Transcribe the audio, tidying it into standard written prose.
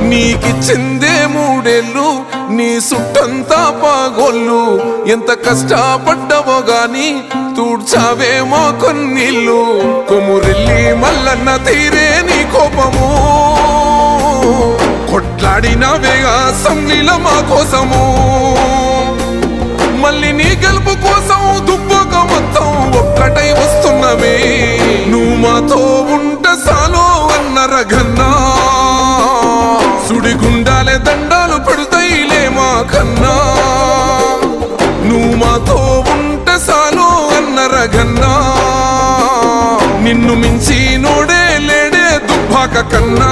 నీకిచ్చిందే 3 ఏళ్ళు నీ సుట్టంతా పాగోళ్ళు ఎంత కష్టపడ్డవో గాని తూడ్చావేమో కొన్నిళ్ళు కొమురెల్లి మల్లన్న తీరే నీ కోపము కొట్లాడినవేగా అసెంబ్లీలో మా కోసము మళ్ళీ నీ గెలుపు కోసం దుబ్బక మొత్తం ఒక్కటై వస్తున్నవే నువ్వు మాతో ఉంటే చాలు అన్న రఘన్నా సుడిగుండాలే దండాలు పెడతాయిలే మా కన్నా నువ్వు మాతో ఉంటే చాలు అన్న రఘన్నా నిన్ను మించి నోడే లేడే దుబ్బాక కన్నా